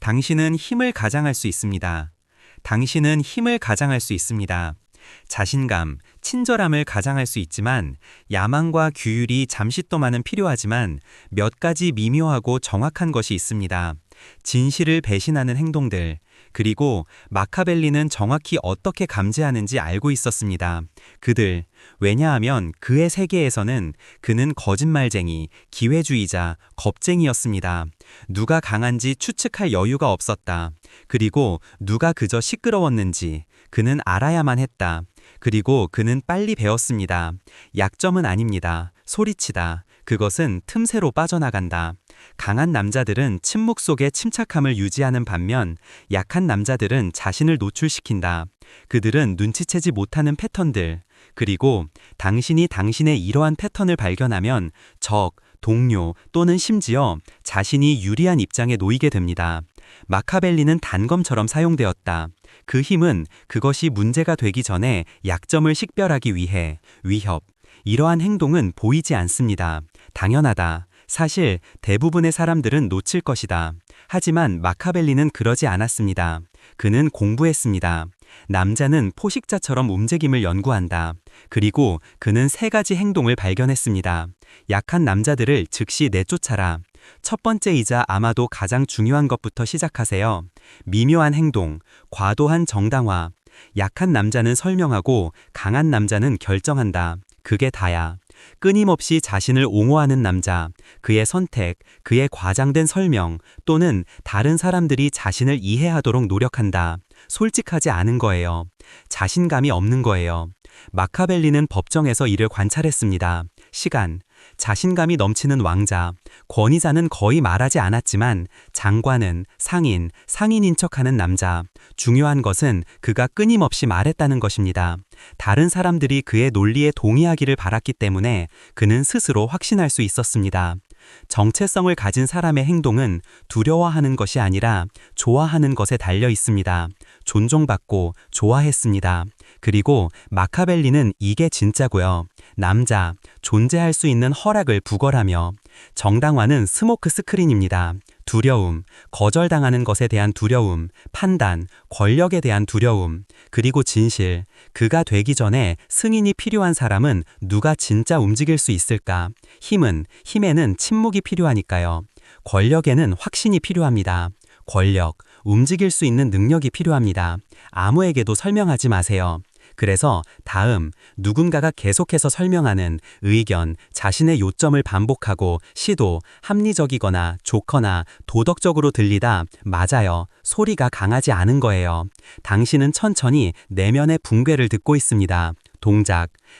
당신은 힘을 가장할 수 있습니다. 당신은 힘을 가장할 수 있습니다. 자신감, 친절함을 가장할 수 있지만 야망과 규율이 잠시 동안은 필요하지만 몇 가지 미묘하고 정확한 것이 있습니다. 진실을 배신하는 행동들, 그리고 마카벨리는 정확히 어떻게 감지하는지 알고 있었습니다. 왜냐하면 그의 세계에서는 그는 거짓말쟁이, 기회주의자, 겁쟁이였습니다. 누가 강한지 추측할 여유가 없었다. 그리고 누가 그저 시끄러웠는지 그는 알아야만 했다. 그리고 그는 빨리 배웠습니다. 약점은 아닙니다. 소리치다. 그것은 틈새로 빠져나간다. 강한 남자들은 침묵 속에 침착함을 유지하는 반면 약한 남자들은 자신을 노출시킨다. 그들은 눈치채지 못하는 패턴들, 그리고 당신이 당신의 이러한 패턴을 발견하면 동료 또는 심지어 자신이 유리한 입장에 놓이게 됩니다. 마카벨리는 단검처럼 사용되었다. 그 힘은 그것이 문제가 되기 전에 약점을 식별하기 위해 이러한 행동은 보이지 않습니다. 당연하다. 사실 대부분의 사람들은 놓칠 것이다. 하지만 마카벨리는 그러지 않았습니다. 그는 공부했습니다. 남자는 포식자처럼 움직임을 연구한다. 그리고 그는 3가지 행동을 발견했습니다. 약한 남자들을 즉시 내쫓아라. 첫 번째이자 아마도 가장 중요한 것부터 시작하세요. 미묘한 행동, 과도한 정당화. 약한 남자는 설명하고 강한 남자는 결정한다. 그게 다야. 끊임없이 자신을 옹호하는 남자, 그의 선택, 그의 과장된 설명 또는 다른 사람들이 자신을 이해하도록 노력한다. 솔직하지 않은 거예요. 자신감이 없는 거예요. 마카벨리는 법정에서 이를 관찰했습니다. 자신감이 넘치는 왕자, 권위자는 거의 말하지 않았지만 장관은 상인인 척하는 남자. 중요한 것은 그가 끊임없이 말했다는 것입니다. 다른 사람들이 그의 논리에 동의하기를 바랐기 때문에 그는 스스로 확신할 수 있었습니다. 정체성을 가진 사람의 행동은 두려워하는 것이 아니라 좋아하는 것에 달려 있습니다. 존중받고 좋아했습니다. 그리고 마카벨리는 이게 진짜고요. 남자, 존재할 수 있는 허락을 부걸하며. 정당화는 스모크 스크린입니다. 두려움, 거절당하는 것에 대한 두려움, 판단, 권력에 대한 두려움, 그리고 진실. 그가 되기 전에 승인이 필요한 사람은 누가 진짜 움직일 수 있을까? 힘에는 침묵이 필요하니까요. 권력에는 확신이 필요합니다. 움직일 수 있는 능력이 필요합니다. 아무에게도 설명하지 마세요. 그래서 누군가가 계속해서 설명하는 의견, 자신의 요점을 반복하고 합리적이거나 좋거나 도덕적으로 들리다 맞아요. 소리가 강하지 않은 거예요. 당신은 천천히 내면의 붕괴를 듣고 있습니다.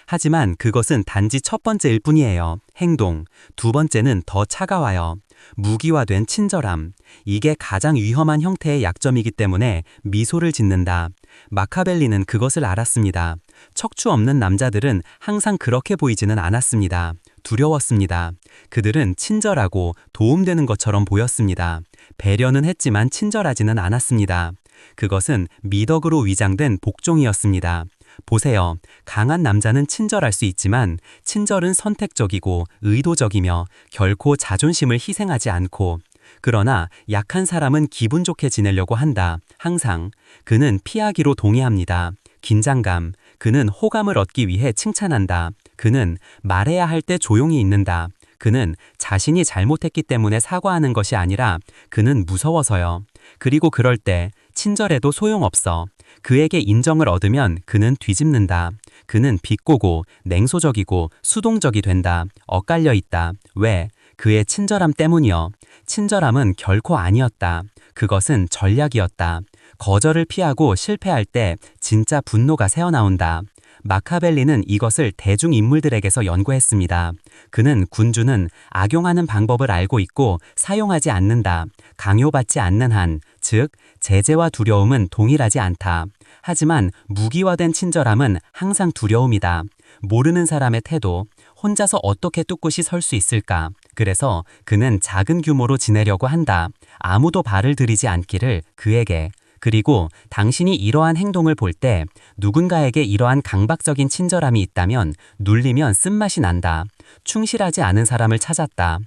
하지만 그것은 단지 첫 번째일 뿐이에요. 행동. 2번째는 더 차가워요. 무기화된 친절함. 이게 가장 위험한 형태의 약점이기 때문에 미소를 짓는다. 마카벨리는 그것을 알았습니다. 척추 없는 남자들은 항상 그렇게 보이지는 않았습니다. 두려웠습니다. 그들은 친절하고 도움되는 것처럼 보였습니다. 배려는 했지만 친절하지는 않았습니다. 그것은 미덕으로 위장된 복종이었습니다. 보세요. 강한 남자는 친절할 수 있지만 친절은 선택적이고 의도적이며 결코 자존심을 희생하지 않고, 그러나 약한 사람은 기분 좋게 지내려고 한다. 항상. 그는 피하기로 동의합니다. 긴장감. 그는 호감을 얻기 위해 칭찬한다. 그는 말해야 할 때 조용히 있는다. 그는 자신이 잘못했기 때문에 사과하는 것이 아니라 그는 무서워서요. 그리고 그럴 때 친절해도 소용없어. 그에게 인정을 얻으면 그는 뒤집는다. 그는 비꼬고 냉소적이고 수동적이 된다. 엇갈려 있다. 왜? 그의 친절함 때문이요. 친절함은 결코 아니었다. 그것은 전략이었다. 거절을 피하고 실패할 때 진짜 분노가 새어나온다. 마카벨리는 이것을 대중인물들에게서 연구했습니다. 그는 군주는 악용하는 방법을 알고 있고 사용하지 않는다. 강요받지 않는 한, 즉 제재와 두려움은 동일하지 않다. 하지만 무기화된 친절함은 항상 두려움이다. 모르는 사람의 태도, 혼자서 어떻게 꿋꿋이 설 수 있을까? 그래서 그는 작은 규모로 지내려고 한다. 아무도 발을 들이지 않기를 그에게. 그리고 당신이 이러한 행동을 볼 때 누군가에게 이러한 강박적인 친절함이 있다면 눌리면 쓴맛이 난다. 충실하지 않은 사람을 찾았다.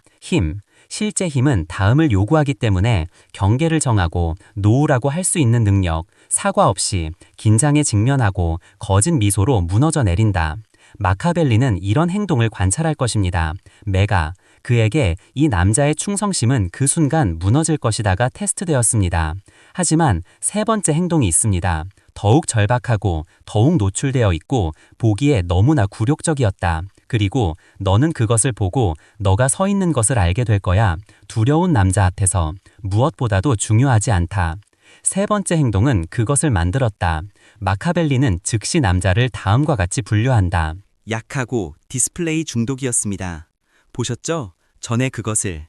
실제 힘은 다음을 요구하기 때문에 경계를 정하고 놓으라고 할 수 있는 능력, 사과 없이 긴장에 직면하고 거짓 미소로 무너져 내린다. 마카벨리는 이런 행동을 관찰할 것입니다. 메가, 그에게 이 남자의 충성심은 그 순간 무너질 것이다가 테스트되었습니다. 하지만 세 번째 행동이 있습니다. 더욱 절박하고 더욱 노출되어 있고 보기에 너무나 굴욕적이었다. 그리고 너는 그것을 보고 너가 서 있는 것을 알게 될 거야. 두려운 남자 앞에서 무엇보다도 중요하지 않다. 세 번째 행동은 그것을 만들었다. 마카벨리는 즉시 남자를 다음과 같이 분류한다. 약하고 디스플레이 중독이었습니다. 보셨죠? 전에 그것을.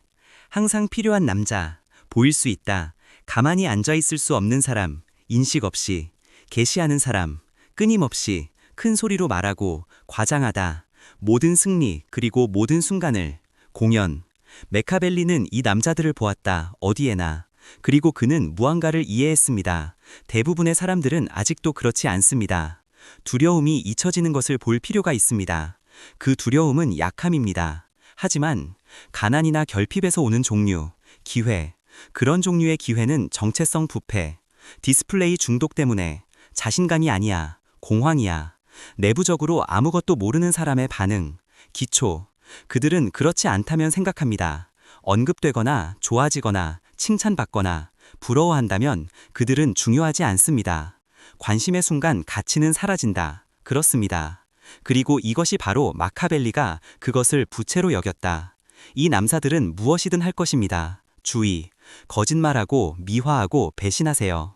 항상 필요한 남자, 보일 수 있다, 가만히 앉아 있을 수 없는 사람, 인식 없이, 계시하는 사람, 끊임없이 큰 소리로 말하고 과장하다, 모든 승리 그리고 모든 순간을, 공연. 메카벨리는 이 남자들을 보았다, 어디에나. 그리고 그는 무언가를 이해했습니다. 대부분의 사람들은 아직도 그렇지 않습니다. 두려움이 잊혀지는 것을 볼 필요가 있습니다. 그 두려움은 약함입니다. 하지만 가난이나 결핍에서 오는 종류, 기회, 그런 종류의 기회는 정체성 부패, 디스플레이 중독 때문에 자신감이 아니야, 공황이야, 내부적으로 아무것도 모르는 사람의 반응, 기초. 그들은 그렇지 않다면 생각합니다. 언급되거나 좋아지거나 칭찬받거나 부러워한다면 그들은 중요하지 않습니다. 관심의 순간 가치는 사라진다. 그렇습니다. 그리고 이것이 바로 마카벨리가 그것을 부채로 여겼다. 이 남자들은 무엇이든 할 것입니다. 주의, 거짓말하고 미화하고 배신하세요.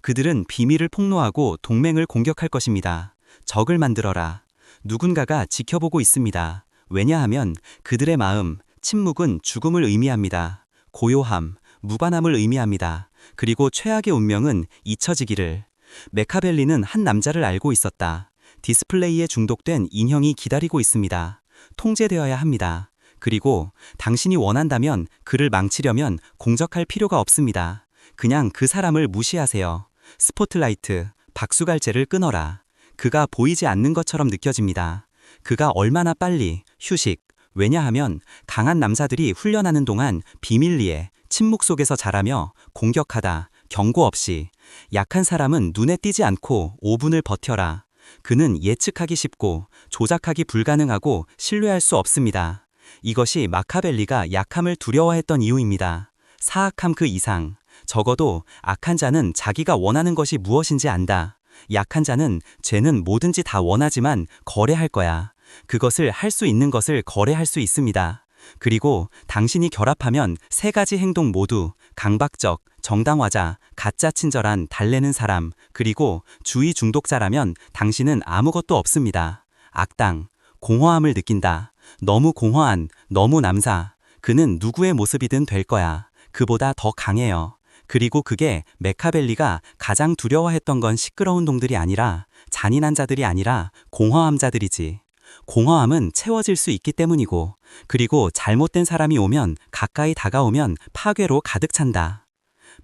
그들은 비밀을 폭로하고 동맹을 공격할 것입니다. 적을 만들어라. 누군가가 지켜보고 있습니다. 왜냐하면 그들의 마음, 침묵은 죽음을 의미합니다. 고요함, 무관함을 의미합니다. 그리고 최악의 운명은 잊혀지기를. 메카벨리는 한 남자를 알고 있었다. 디스플레이에 중독된 인형이 기다리고 있습니다. 통제되어야 합니다. 그리고 당신이 원한다면 그를 망치려면 공격할 필요가 없습니다. 그냥 그 사람을 무시하세요. 스포트라이트, 박수갈채를 끊어라. 그가 보이지 않는 것처럼 느껴집니다. 그가 얼마나 빨리, 휴식. 왜냐하면 강한 남자들이 훈련하는 동안 비밀리에 침묵 속에서 자라며 공격하다, 경고 없이. 약한 사람은 눈에 띄지 않고 5분을 버텨라. 그는 예측하기 쉽고 조작하기 불가능하고 신뢰할 수 없습니다. 이것이 마카벨리가 약함을 두려워했던 이유입니다. 사악함 그 이상. 적어도 악한 자는 자기가 원하는 것이 무엇인지 안다. 약한 자는 쟤는 뭐든지 다 원하지만 거래할 거야. 그것을 할 수 있는 것을 거래할 수 있습니다. 그리고 당신이 결합하면 세 가지 행동 모두 강박적, 정당화자, 가짜 친절한 달래는 사람, 그리고 주의 중독자라면 당신은 아무것도 없습니다. 악당, 공허함을 느낀다. 너무 공허한, 너무 남사. 그는 누구의 모습이든 될 거야. 그보다 더 강해요. 그리고 그게 메카벨리가 가장 두려워했던 건 시끄러운 놈들이 아니라, 잔인한 자들이 아니라 공허함자들이지. 공허함은 채워질 수 있기 때문이고, 그리고 잘못된 사람이 오면, 가까이 다가오면 파괴로 가득 찬다.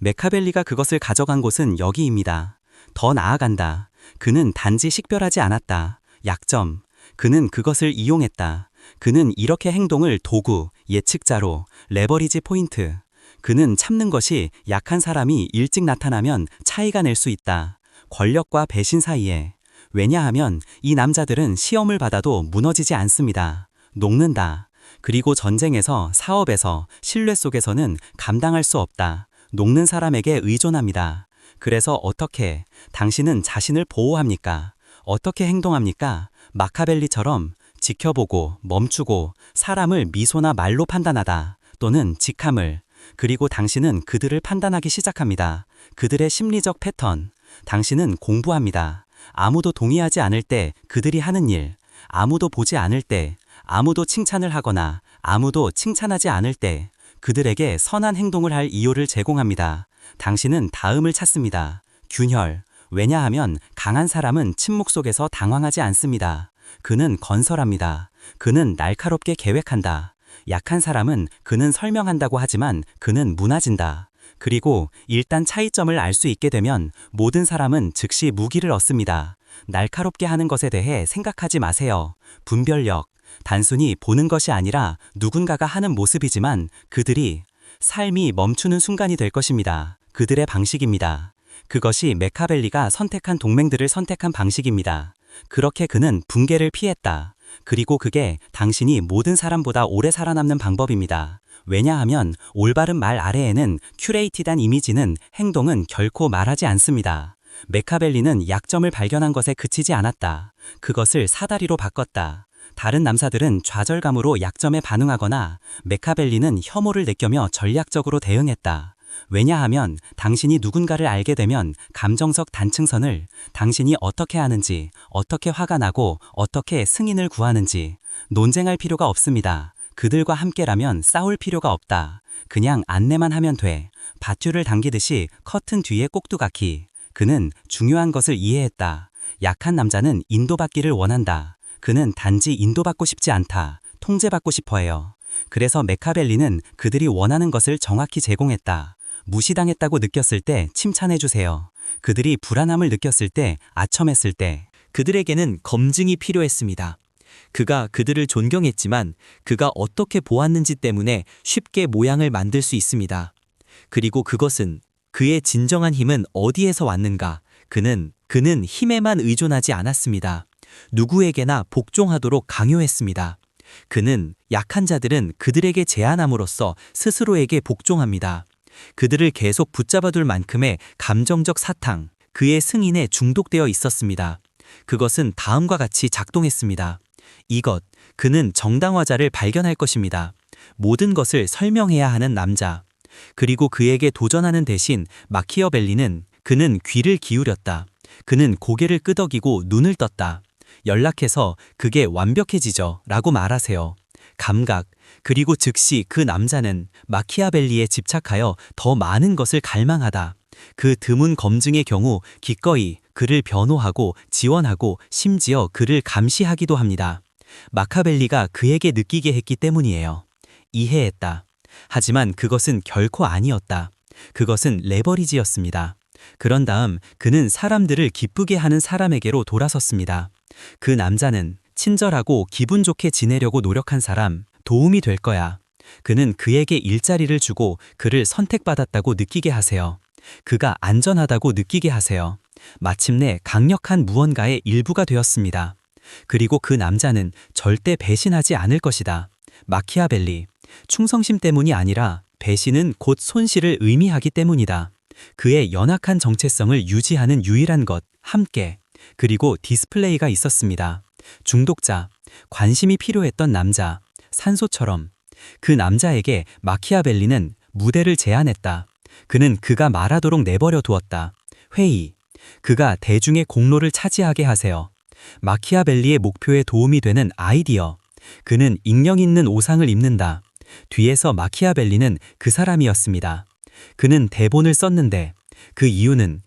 메카벨리가 그것을 가져간 곳은 여기입니다. 더 나아간다. 그는 단지 식별하지 않았다. 약점. 그는 그것을 이용했다. 그는 이렇게 행동을 도구, 예측자로, 레버리지 포인트. 그는 참는 것이 약한 사람이 일찍 나타나면 차이가 낼 수 있다. 권력과 배신 사이에. 왜냐하면 이 남자들은 시험을 받아도 무너지지 않습니다. 녹는다. 그리고 전쟁에서, 사업에서, 신뢰 속에서는 감당할 수 없다. 녹는 사람에게 의존합니다. 그래서 어떻게 당신은 자신을 보호합니까? 어떻게 행동합니까? 마카벨리처럼 지켜보고 멈추고 사람을 미소나 말로 판단하다. 또는 직함을. 그리고 당신은 그들을 판단하기 시작합니다. 그들의 심리적 패턴. 당신은 공부합니다. 아무도 동의하지 않을 때 그들이 하는 일, 아무도 보지 않을 때, 아무도 칭찬을 하거나 아무도 칭찬하지 않을 때 그들에게 선한 행동을 할 이유를 제공합니다. 당신은 다음을 찾습니다. 균열. 왜냐하면 강한 사람은 침묵 속에서 당황하지 않습니다. 그는 건설합니다. 그는 날카롭게 계획한다. 약한 사람은 그는 설명한다고 하지만 그는 무너진다. 그리고 일단 차이점을 알 수 있게 되면 모든 사람은 즉시 무기를 얻습니다. 날카롭게 하는 것에 대해 생각하지 마세요. 분별력. 단순히 보는 것이 아니라 누군가가 하는 모습이지만 그들이 삶이 멈추는 순간이 될 것입니다. 그들의 방식입니다. 그것이 메카벨리가 선택한 동맹들을 선택한 방식입니다. 그렇게 그는 붕괴를 피했다. 그리고 그게 당신이 모든 사람보다 오래 살아남는 방법입니다. 왜냐하면 올바른 말 아래에는 큐레이티드한 이미지는 행동은 결코 말하지 않습니다. 메카벨리는 약점을 발견한 것에 그치지 않았다. 그것을 사다리로 바꿨다. 다른 남사들은 좌절감으로 약점에 반응하거나 메카벨리는 혐오를 느끼며 전략적으로 대응했다. 왜냐하면 당신이 누군가를 알게 되면 감정적 단층선을 당신이 어떻게 하는지, 어떻게 화가 나고 어떻게 승인을 구하는지 논쟁할 필요가 없습니다. 그들과 함께라면 싸울 필요가 없다. 그냥 안내만 하면 돼. 밧줄을 당기듯이 커튼 뒤에 꼭두각히. 그는 중요한 것을 이해했다. 약한 남자는 인도받기를 원한다. 그는 단지 인도받고 싶지 않다. 통제받고 싶어 해요. 그래서 메카벨리는 그들이 원하는 것을 정확히 제공했다. 무시당했다고 느꼈을 때 칭찬해주세요. 그들이 불안함을 느꼈을 때, 아첨했을 때 그들에게는 검증이 필요했습니다. 그가 그들을 존경했지만 그가 어떻게 보았는지 때문에 쉽게 모양을 만들 수 있습니다. 그리고 그것은 그의 진정한 힘은 어디에서 왔는가? 그는 힘에만 의존하지 않았습니다. 누구에게나 복종하도록 강요했습니다. 그는 약한 자들은 그들에게 제한함으로써 스스로에게 복종합니다. 그들을 계속 붙잡아둘 만큼의 감정적 사탕, 그의 승인에 중독되어 있었습니다. 그것은 다음과 같이 작동했습니다. 그는 정당화자를 발견할 것입니다. 모든 것을 설명해야 하는 남자. 그리고 그에게 도전하는 대신 그는 귀를 기울였다. 그는 고개를 끄덕이고 눈을 떴다. 연락해서 그게 완벽해지죠 라고 말하세요. 감각, 그리고 즉시 그 남자는 마키아벨리에 집착하여 더 많은 것을 갈망하다. 그 드문 검증의 경우 기꺼이 그를 변호하고 지원하고 심지어 그를 감시하기도 합니다. 마카벨리가 그에게 느끼게 했기 때문이에요. 이해했다. 하지만 그것은 결코 아니었다. 그것은 레버리지였습니다. 그런 다음 그는 사람들을 기쁘게 하는 사람에게로 돌아섰습니다. 그 남자는 친절하고 기분 좋게 지내려고 노력한 사람, 도움이 될 거야. 그는 그에게 일자리를 주고 그를 선택받았다고 느끼게 하세요. 그가 안전하다고 느끼게 하세요. 마침내 강력한 무언가의 일부가 되었습니다. 그리고 그 남자는 절대 배신하지 않을 것이다. 마키아벨리, 충성심 때문이 아니라 배신은 곧 손실을 의미하기 때문이다. 그의 연약한 정체성을 유지하는 유일한 것, 함께. 그리고 디스플레이가 있었습니다. 중독자, 관심이 필요했던 남자, 산소처럼. 그 남자에게 마키아벨리는 무대를 제안했다. 그는 그가 말하도록 내버려 두었다. 회의. 그가 대중의 공로를 차지하게 하세요. 마키아벨리의 목표에 도움이 되는 아이디어. 그는 익력 있는 오상을 입는다. 뒤에서 마키아벨리는 그 사람이었습니다. 그는 대본을 썼는데 그 이유는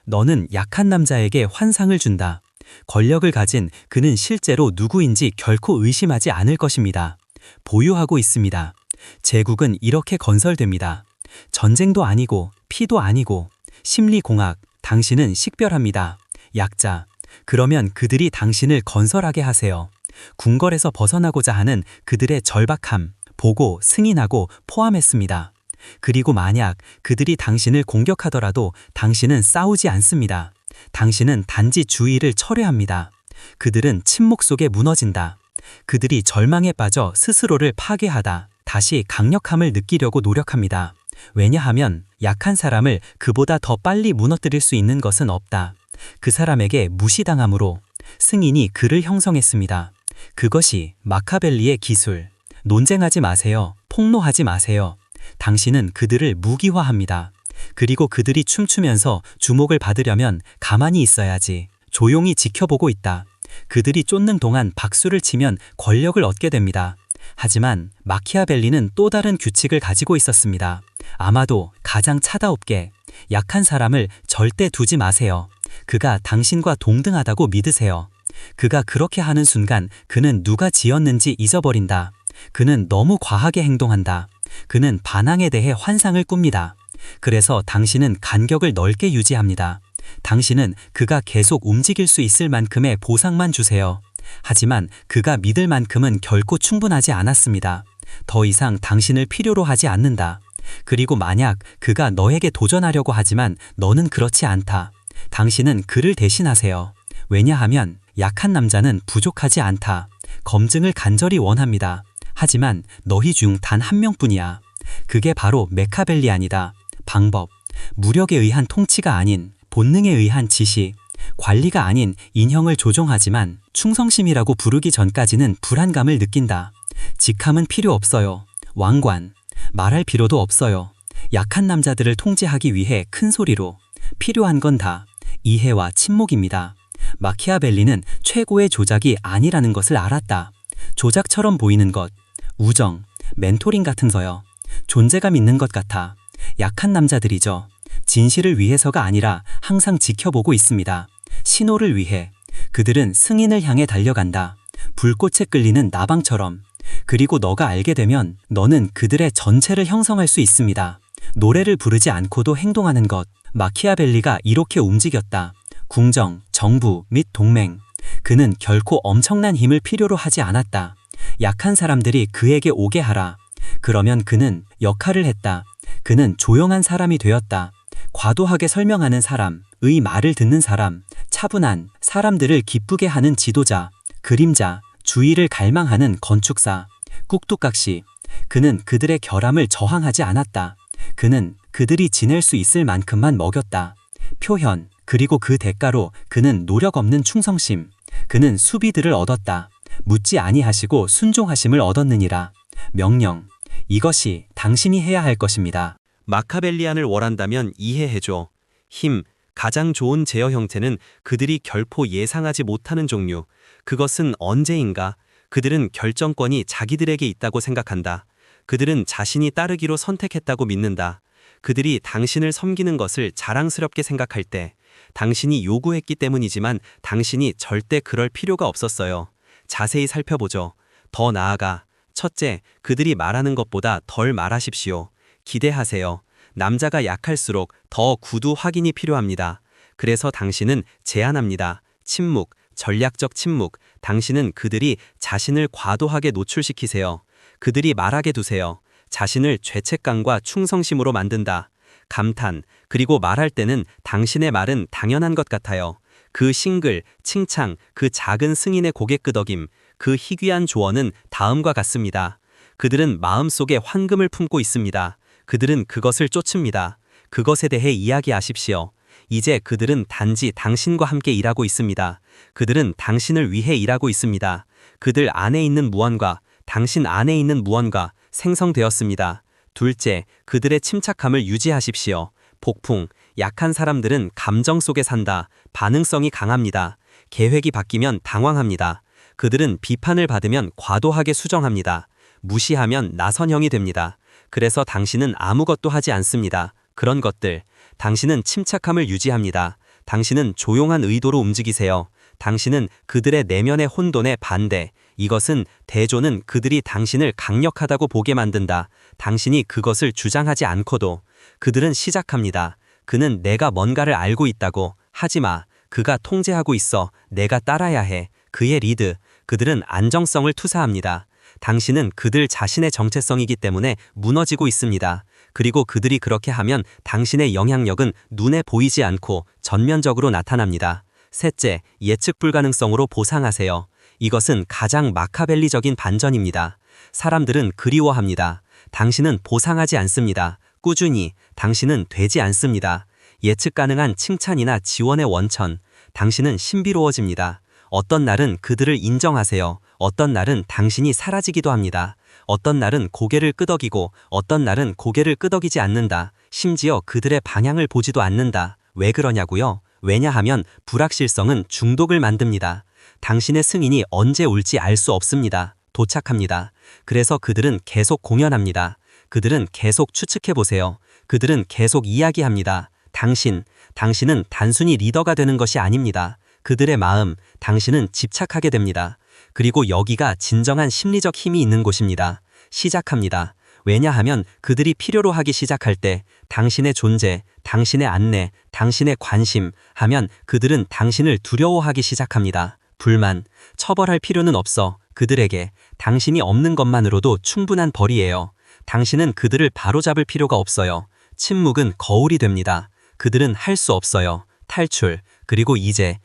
너는 약한 남자에게 환상을 준다. 권력을 가진 그는 실제로 누구인지 결코 의심하지 않을 것입니다. 보유하고 있습니다. 제국은 이렇게 건설됩니다. 전쟁도 아니고 피도 아니고 심리공학, 당신은 식별합니다. 약자, 그러면 그들이 당신을 건설하게 하세요. 궁궐에서 벗어나고자 하는 그들의 절박함, 보고 승인하고 포함했습니다. 그리고 만약 그들이 당신을 공격하더라도 당신은 싸우지 않습니다. 당신은 단지 주의를 철회합니다. 그들은 침묵 속에 무너진다. 그들이 절망에 빠져 스스로를 파괴하다. 다시 강력함을 느끼려고 노력합니다. 왜냐하면 약한 사람을 그보다 더 빨리 무너뜨릴 수 있는 것은 없다. 그 사람에게 무시당함으로 승인이 그를 형성했습니다. 그것이 마카벨리의 기술. 논쟁하지 마세요. 폭로하지 마세요. 당신은 그들을 무기화합니다. 그리고 그들이 춤추면서 주목을 받으려면 가만히 있어야지. 조용히 지켜보고 있다. 그들이 쫓는 동안 박수를 치면 권력을 얻게 됩니다. 하지만 마키아벨리는 또 다른 규칙을 가지고 있었습니다. 아마도 가장 차다롭게 약한 사람을 절대 두지 마세요. 그가 당신과 동등하다고 믿으세요. 그가 그렇게 하는 순간 그는 누가 지었는지 잊어버린다. 그는 너무 과하게 행동한다. 그는 반항에 대해 환상을 꿉니다. 그래서 당신은 간격을 넓게 유지합니다. 당신은 그가 계속 움직일 수 있을 만큼의 보상만 주세요. 하지만 그가 믿을 만큼은 결코 충분하지 않았습니다. 더 이상 당신을 필요로 하지 않는다. 그리고 만약 그가 너에게 도전하려고 하지만 너는 그렇지 않다. 당신은 그를 대신하세요. 왜냐하면 약한 남자는 부족하지 않다. 검증을 간절히 원합니다. 하지만 너희 중 단 한 명뿐이야. 그게 바로 메카벨리안이다. 방법, 무력에 의한 통치가 아닌 본능에 의한 지시, 관리가 아닌 인형을 조종하지만 충성심이라고 부르기 전까지는 불안감을 느낀다. 직함은 필요 없어요. 왕관, 말할 필요도 없어요. 약한 남자들을 통제하기 위해 큰 소리로. 필요한 건 다 이해와 침묵입니다. 마키아벨리는 최고의 조작이 아니라는 것을 알았다. 조작처럼 보이는 것, 우정, 멘토링 같은 거요. 존재감 있는 것 같아. 약한 남자들이죠. 진실을 위해서가 아니라 항상 지켜보고 있습니다. 신호를 위해. 그들은 승인을 향해 달려간다. 불꽃에 끌리는 나방처럼. 그리고 너가 알게 되면 너는 그들의 전체를 형성할 수 있습니다. 노래를 부르지 않고도 행동하는 것. 마키아벨리가 이렇게 움직였다. 궁정, 정부 및 동맹. 그는 결코 엄청난 힘을 필요로 하지 않았다. 약한 사람들이 그에게 오게 하라. 그러면 그는 역할을 했다. 그는 조용한 사람이 되었다. 과도하게 설명하는 사람, 의 말을 듣는 사람, 차분한 사람들을 기쁘게 하는 지도자, 그림자, 주의를 갈망하는 건축사, 꾹뚝각시. 그는 그들의 결함을 저항하지 않았다. 그는 그들이 지낼 수 있을 만큼만 먹였다. 표현, 그리고 그 대가로 그는 노력 없는 충성심. 그는 수비들을 얻었다. 묻지 아니하시고 순종하심을 얻었느니라. 명령, 이것이 당신이 해야 할 것입니다. 마카벨리안을 원한다면 이해해줘. 힘, 가장 좋은 제어 형태는 그들이 결코 예상하지 못하는 종류. 그것은 언제인가? 그들은 결정권이 자기들에게 있다고 생각한다. 그들은 자신이 따르기로 선택했다고 믿는다. 그들이 당신을 섬기는 것을 자랑스럽게 생각할 때, 당신이 요구했기 때문이지만 당신이 절대 그럴 필요가 없었어요. 자세히 살펴보죠. 더 나아가, 첫째, 그들이 말하는 것보다 덜 말하십시오. 기대하세요. 남자가 약할수록 더 구두 확인이 필요합니다. 그래서 당신은 제안합니다. 침묵, 전략적 침묵. 당신은 그들이 자신을 과도하게 노출시키세요. 그들이 말하게 두세요. 자신을 죄책감과 충성심으로 만든다. 감탄, 그리고 말할 때는 당신의 말은 당연한 것 같아요. 그 싱글, 칭찬, 그 작은 승인의 고개 끄덕임, 그 희귀한 조언은 다음과 같습니다. 그들은 마음속에 황금을 품고 있습니다. 그들은 그것을 쫓습니다. 그것에 대해 이야기하십시오. 이제 그들은 단지 당신과 함께 일하고 있습니다. 그들은 당신을 위해 일하고 있습니다. 그들 안에 있는 무언가, 당신 안에 있는 무언가 생성되었습니다. 둘째, 그들의 침착함을 유지하십시오. 폭풍, 약한 사람들은 감정 속에 산다. 반응성이 강합니다. 계획이 바뀌면 당황합니다. 그들은 비판을 받으면 과도하게 수정합니다. 무시하면 나선형이 됩니다. 그래서 당신은 아무것도 하지 않습니다. 그런 것들. 당신은 침착함을 유지합니다. 당신은 조용한 의도로 움직이세요. 당신은 그들의 내면의 혼돈에 반대. 이것은 대조는 그들이 당신을 강력하다고 보게 만든다. 당신이 그것을 주장하지 않고도. 그들은 시작합니다. 그는 내가 뭔가를 알고 있다고. 하지마. 그가 통제하고 있어. 내가 따라야 해. 그의 리드. 그들은 안정성을 투사합니다. 당신은 그들 자신의 정체성이기 때문에 무너지고 있습니다. 그리고 그들이 그렇게 하면 당신의 영향력은 눈에 보이지 않고 전면적으로 나타납니다. 셋째, 예측 불가능성으로 보상하세요. 이것은 가장 마카벨리적인 반전입니다. 사람들은 그리워합니다. 당신은 보상하지 않습니다. 꾸준히. 당신은 되지 않습니다. 예측 가능한 칭찬이나 지원의 원천. 당신은 신비로워집니다. 어떤 날은 그들을 인정하세요. 어떤 날은 당신이 사라지기도 합니다. 어떤 날은 고개를 끄덕이고 어떤 날은 고개를 끄덕이지 않는다. 심지어 그들의 방향을 보지도 않는다. 왜 그러냐고요? 왜냐하면 불확실성은 중독을 만듭니다. 당신의 승인이 언제 올지 알 수 없습니다. 도착합니다. 그래서 그들은 계속 공연합니다. 그들은 계속 추측해보세요. 그들은 계속 이야기합니다. 당신은 단순히 리더가 되는 것이 아닙니다. 그들의 마음, 당신은 집착하게 됩니다. 그리고 여기가 진정한 심리적 힘이 있는 곳입니다. 시작합니다. 왜냐하면 그들이 필요로 하기 시작할 때 당신의 존재, 당신의 안내, 당신의 관심 하면 그들은 당신을 두려워하기 시작합니다. 불만, 처벌할 필요는 없어. 그들에게 당신이 없는 것만으로도 충분한 벌이에요. 당신은 그들을 바로잡을 필요가 없어요. 침묵은 거울이 됩니다. 그들은 할 수 없어요. 탈출. 그리고 이제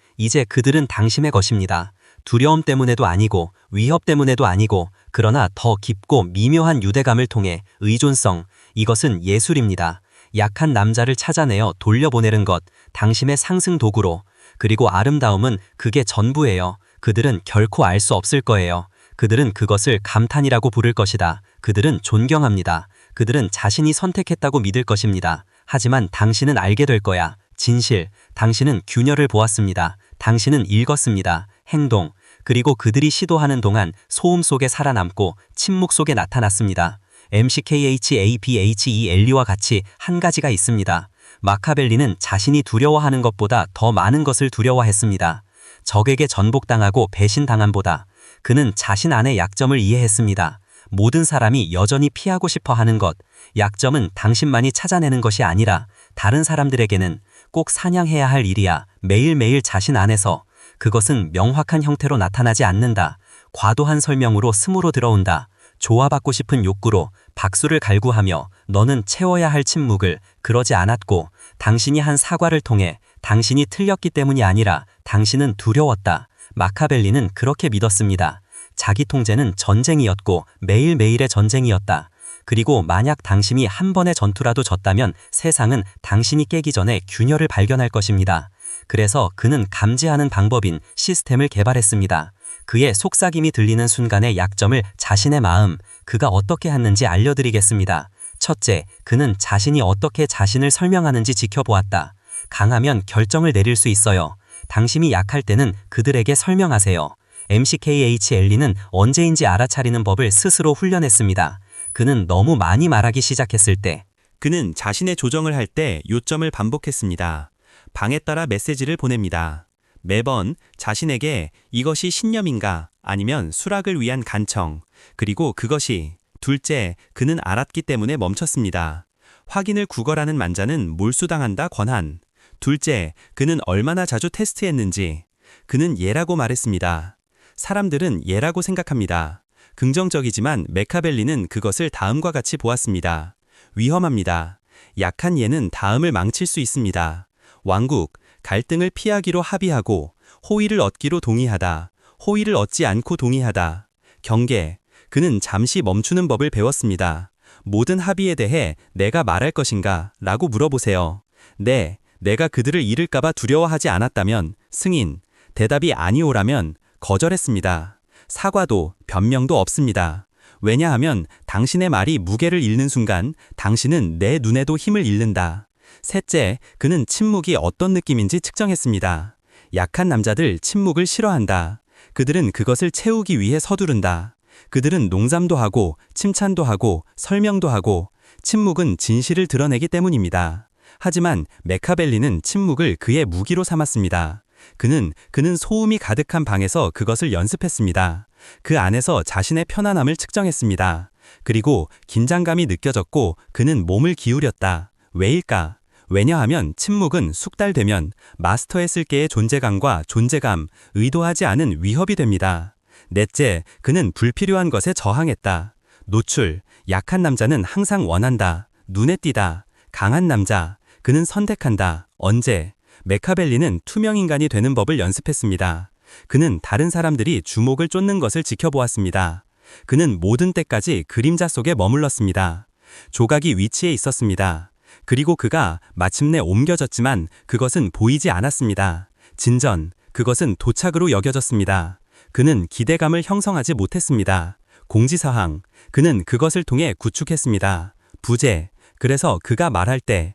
그들은 당신의 것입니다. 두려움 때문에도 아니고 위협 때문에도 아니고 그러나 더 깊고 미묘한 유대감을 통해 의존성. 이것은 예술입니다. 약한 남자를 찾아내어 돌려보내는 것. 당신의 상승 도구로. 그리고 아름다움은 그게 전부예요. 그들은 결코 알 수 없을 거예요. 그들은 그것을 감탄이라고 부를 것이다. 그들은 존경합니다. 그들은 자신이 선택했다고 믿을 것입니다. 하지만 당신은 알게 될 거야. 진실. 당신은 균열을 보았습니다. 당신은 읽었습니다. 행동. 그리고 그들이 시도하는 동안 소음 속에 살아남고 침묵 속에 나타났습니다. MCKHABHEL리와 같이 한 가지가 있습니다. 마카벨리는 자신이 두려워하는 것보다 더 많은 것을 두려워했습니다. 적에게 전복당하고 배신당함보다 그는 자신 안의 약점을 이해했습니다. 모든 사람이 여전히 피하고 싶어 하는 것, 약점은 당신만이 찾아내는 것이 아니라 다른 사람들에게는 꼭 사냥해야 할 일이야. 매일매일 자신 안에서 그것은 명확한 형태로 나타나지 않는다. 과도한 설명으로 스무로 들어온다. 조화받고 싶은 욕구로 박수를 갈구하며 너는 채워야 할 침묵을 그러지 않았고 당신이 한 사과를 통해 당신이 틀렸기 때문이 아니라 당신은 두려웠다. 마카벨리는 그렇게 믿었습니다. 자기 통제는 전쟁이었고 매일매일의 전쟁이었다. 그리고 만약 당신이 한 번의 전투라도 졌다면 세상은 당신이 깨기 전에 균열을 발견할 것입니다. 그래서 그는 감지하는 방법인 시스템을 개발했습니다. 그의 속삭임이 들리는 순간의 약점을 자신의 마음, 그가 어떻게 했는지 알려드리겠습니다. 첫째, 그는 자신이 어떻게 자신을 설명하는지 지켜보았다. 강하면 결정을 내릴 수 있어요. 당신이 약할 때는 그들에게 설명하세요. MCKHL리는 언제인지 알아차리는 법을 스스로 훈련했습니다. 그는 너무 많이 말하기 시작했을 때, 그는 자신의 조정을 할 때 요점을 반복했습니다. 방에 따라 메시지를 보냅니다. 매번 자신에게 이것이 신념인가 아니면 수락을 위한 간청, 그리고 그것이 둘째, 그는 알았기 때문에 멈췄습니다. 확인을 구걸하는 만자는 몰수당한다 권한. 둘째, 그는 얼마나 자주 테스트했는지. 그는 예라고 말했습니다. 사람들은 예라고 생각합니다. 긍정적이지만 메카벨리는 그것을 다음과 같이 보았습니다. 위험합니다. 약한 예는 다음을 망칠 수 있습니다. 왕국, 갈등을 피하기로 합의하고 호의를 얻기로 동의하다. 호의를 얻지 않고 동의하다. 경계, 그는 잠시 멈추는 법을 배웠습니다. 모든 합의에 대해 내가 말할 것인가? 라고 물어보세요. 네, 내가 그들을 잃을까봐 두려워하지 않았다면 승인, 대답이 아니오라면 거절했습니다. 사과도 변명도 없습니다. 왜냐하면 당신의 말이 무게를 잃는 순간 당신은 내 눈에도 힘을 잃는다. 셋째, 그는 침묵이 어떤 느낌인지 측정했습니다. 약한 남자들 침묵을 싫어한다. 그들은 그것을 채우기 위해 서두른다. 그들은 농담도 하고 칭찬도 하고 설명도 하고 침묵은 진실을 드러내기 때문입니다. 하지만 메카벨리는 침묵을 그의 무기로 삼았습니다. 그는 소음이 가득한 방에서 그것을 연습했습니다. 그 안에서 자신의 편안함을 측정했습니다. 그리고 긴장감이 느껴졌고 그는 몸을 기울였다. 왜일까? 왜냐하면 침묵은 숙달되면 마스터했을 게의 존재감과 존재감, 의도하지 않은 위협이 됩니다. 넷째, 그는 불필요한 것에 저항했다. 노출, 약한 남자는 항상 원한다. 눈에 띄다. 강한 남자, 그는 선택한다. 언제? 메카벨리는 투명인간이 되는 법을 연습했습니다. 그는 다른 사람들이 주목을 쫓는 것을 지켜보았습니다. 그는 모든 때까지 그림자 속에 머물렀습니다. 조각이 위치해 있었습니다. 그리고 그가 마침내 옮겨졌지만 그것은 보이지 않았습니다. 진전, 그것은 도착으로 여겨졌습니다. 그는 기대감을 형성하지 못했습니다. 공지사항, 그는 그것을 통해 구축했습니다. 부재, 그래서 그가 말할 때,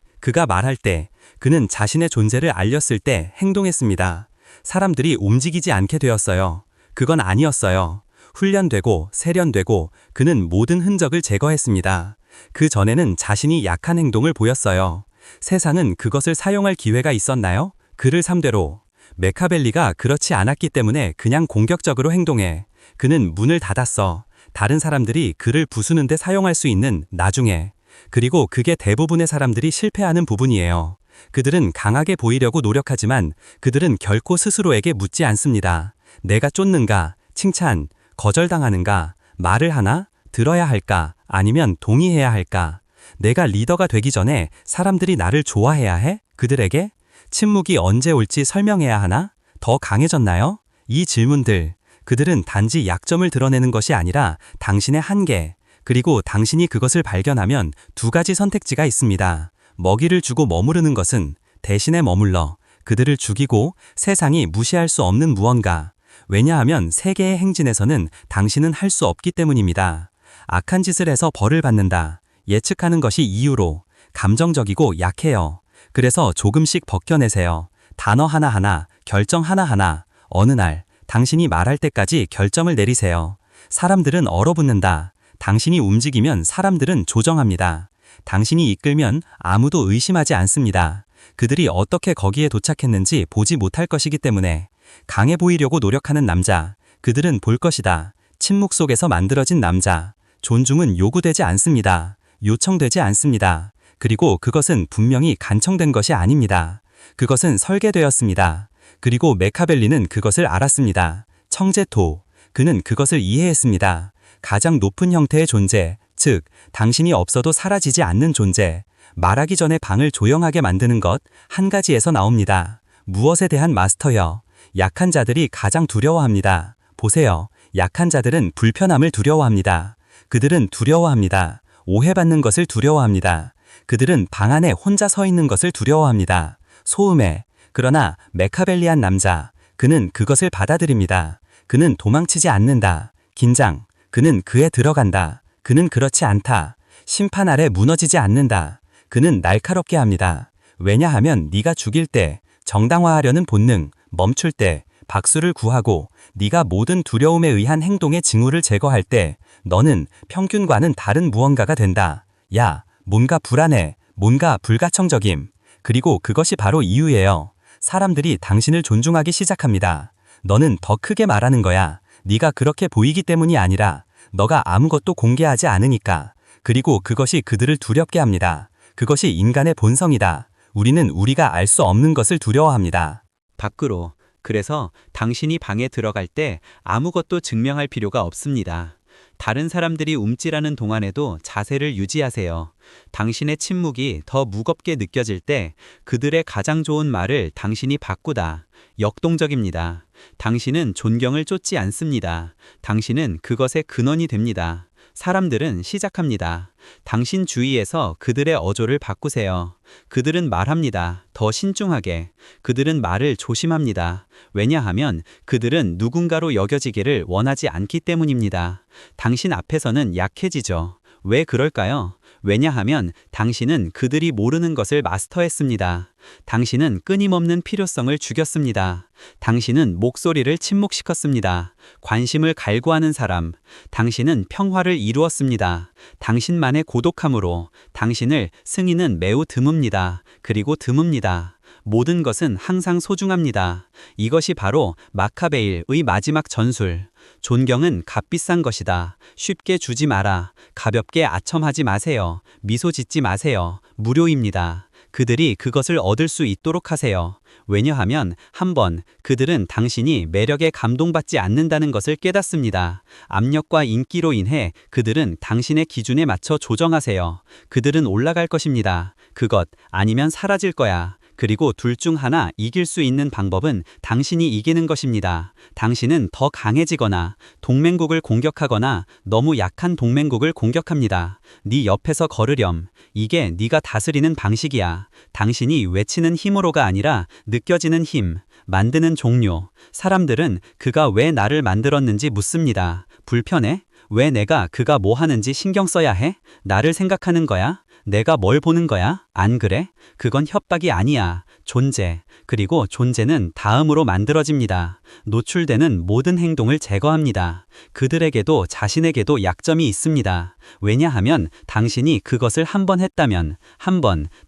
그는 자신의 존재를 알렸을 때 행동했습니다. 사람들이 움직이지 않게 되었어요. 그건 아니었어요. 훈련되고 세련되고 그는 모든 흔적을 제거했습니다. 그 전에는 자신이 약한 행동을 보였어요. 세상은 그것을 사용할 기회가 있었나요? 그를 3대로. 메카벨리가 그렇지 않았기 때문에 그냥 공격적으로 행동해. 그는 문을 닫았어. 다른 사람들이 그를 부수는데 사용할 수 있는 나중에. 그리고 그게 대부분의 사람들이 실패하는 부분이에요. 그들은 강하게 보이려고 노력하지만 그들은 결코 스스로에게 묻지 않습니다. 내가 쫓는가, 칭찬, 거절당하는가, 말을 하나, 들어야 할까, 아니면 동의해야 할까? 내가 리더가 되기 전에 사람들이 나를 좋아해야 해? 그들에게? 침묵이 언제 올지 설명해야 하나? 더 강해졌나요? 이 질문들, 그들은 단지 약점을 드러내는 것이 아니라 당신의 한계, 그리고 당신이 그것을 발견하면 두 가지 선택지가 있습니다. 먹이를 주고 머무르는 것은 대신에 머물러 그들을 죽이고 세상이 무시할 수 없는 무언가. 왜냐하면 세계의 행진에서는 당신은 할 수 없기 때문입니다. 악한 짓을 해서 벌을 받는다. 예측하는 것이 이유로 감정적이고 약해요. 그래서 조금씩 벗겨내세요. 단어 하나하나, 결정 하나하나, 어느 날 당신이 말할 때까지 결정을 내리세요. 사람들은 얼어붙는다. 당신이 움직이면 사람들은 조정합니다. 당신이 이끌면 아무도 의심하지 않습니다. 그들이 어떻게 거기에 도착했는지 보지 못할 것이기 때문에. 강해 보이려고 노력하는 남자, 그들은 볼 것이다. 침묵 속에서 만들어진 남자, 존중은 요구되지 않습니다. 요청되지 않습니다. 그리고 그것은 분명히 간청된 것이 아닙니다. 그것은 설계되었습니다. 그리고 메카벨리는 그것을 알았습니다. 청제토, 그는 그것을 이해했습니다. 가장 높은 형태의 존재, 즉 당신이 없어도 사라지지 않는 존재, 말하기 전에 방을 조용하게 만드는 것, 한 가지에서 나옵니다. 무엇에 대한 마스터여? 약한 자들이 가장 두려워합니다. 보세요. 약한 자들은 불편함을 두려워합니다. 그들은 두려워합니다. 오해받는 것을 두려워합니다. 그들은 방 안에 혼자 서 있는 것을 두려워합니다. 소음에. 그러나 메카벨리한 남자, 그는 그것을 받아들입니다. 그는 도망치지 않는다. 긴장. 그는 그에 들어간다. 그는 그렇지 않다. 심판 아래 무너지지 않는다. 그는 날카롭게 합니다. 왜냐하면 네가 죽일 때, 정당화하려는 본능, 멈출 때, 박수를 구하고 네가 모든 두려움에 의한 행동의 징후를 제거할 때 너는 평균과는 다른 무언가가 된다. 야, 뭔가 불안해, 뭔가 불가청적임. 그리고 그것이 바로 이유예요. 사람들이 당신을 존중하기 시작합니다. 너는 더 크게 말하는 거야. 네가 그렇게 보이기 때문이 아니라 너가 아무것도 공개하지 않으니까. 그리고 그것이 그들을 두렵게 합니다. 그것이 인간의 본성이다. 우리는 우리가 알 수 없는 것을 두려워합니다. 밖으로. 그래서 당신이 방에 들어갈 때 아무것도 증명할 필요가 없습니다. 다른 사람들이 움찔하는 동안에도 자세를 유지하세요. 당신의 침묵이 더 무겁게 느껴질 때 그들의 가장 좋은 말을 당신이 바꾸다. 역동적입니다. 당신은 존경을 쫓지 않습니다. 당신은 그것의 근원이 됩니다. 사람들은 시작합니다. 당신 주위에서 그들의 어조를 바꾸세요. 그들은 말합니다. 더 신중하게. 그들은 말을 조심합니다. 왜냐하면 그들은 누군가로 여겨지기를 원하지 않기 때문입니다. 당신 앞에서는 약해지죠. 왜 그럴까요? 왜냐하면 당신은 그들이 모르는 것을 마스터했습니다. 당신은 끊임없는 필요성을 죽였습니다. 당신은 목소리를 침묵시켰습니다. 관심을 갈구하는 사람. 당신은 평화를 이루었습니다. 당신만의 고독함으로. 당신을 승인은 매우 드뭅니다. 그리고 드뭅니다. 모든 것은 항상 소중합니다. 이것이 바로 마카베일의 마지막 전술. 존경은 값비싼 것이다. 쉽게 주지 마라. 가볍게 아첨하지 마세요. 미소 짓지 마세요. 무료입니다. 그들이 그것을 얻을 수 있도록 하세요. 왜냐하면 한번 그들은 당신이 매력에 감동받지 않는다는 것을 깨닫습니다. 압력과 인기로 인해 그들은 당신의 기준에 맞춰 조정하세요. 그들은 올라갈 것입니다. 그것 아니면 사라질 거야. 그리고 둘 중 하나 이길 수 있는 방법은 당신이 이기는 것입니다. 당신은 더 강해지거나 동맹국을 공격하거나 너무 약한 동맹국을 공격합니다. 네 옆에서 걸으렴. 이게 네가 다스리는 방식이야. 당신이 외치는 힘으로가 아니라 느껴지는 힘, 만드는 종료. 사람들은 그가 왜 나를 만들었는지 묻습니다. 불편해? 왜 내가 그가 뭐 하는지 신경 써야 해? 나를 생각하는 거야? 내가 뭘 보는 거야? 안 그래? 그건 협박이 아니야. 존재. 그리고 존재는 다음으로 만들어집니다. 노출되는 모든 행동을 제거합니다. 그들에게도 자신에게도 약점이 있습니다. 왜냐하면 당신이 그것을 한 번 했다면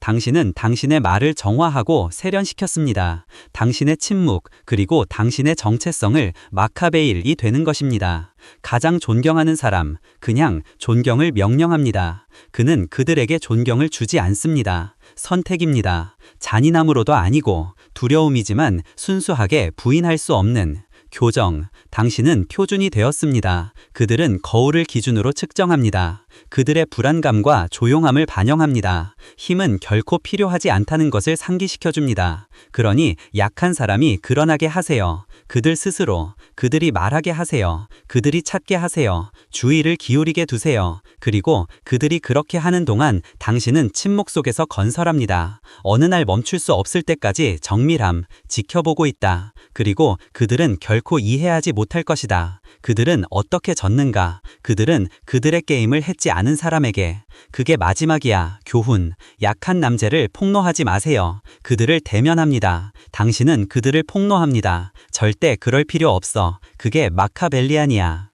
당신은 당신의 말을 정화하고 세련시켰습니다. 당신의 침묵 그리고 당신의 정체성을 마카베일이 되는 것입니다. 가장 존경하는 사람, 그냥 존경을 명령합니다. 그는 그들에게 존경을 주지 않습니다. 선택입니다. 잔인함으로도 아니고 두려움이지만 순수하게 부인할 수 없는 교정, 당신은 표준이 되었습니다. 그들은 거울을 기준으로 측정합니다. 그들의 불안감과 조용함을 반영합니다. 힘은 결코 필요하지 않다는 것을 상기시켜줍니다. 그러니 약한 사람이 그러나게 하세요. 그들 스스로, 그들이 말하게 하세요. 그들이 찾게 하세요. 주의를 기울이게 두세요. 그리고 그들이 그렇게 하는 동안 당신은 침묵 속에서 건설합니다. 어느 날 멈출 수 없을 때까지 정밀함, 지켜보고 있다. 그리고 그들은 결코 이해하지 못할 것이다. 그들은 어떻게 졌는가? 그들은 그들의 게임을 했지 않은 사람에게. 그게 마지막이야. 교훈. 약한 남자를 폭로하지 마세요. 그들을 대면합니다. 당신은 그들을 폭로합니다. 절대 그럴 필요 없어. 그게 마카벨리안이야.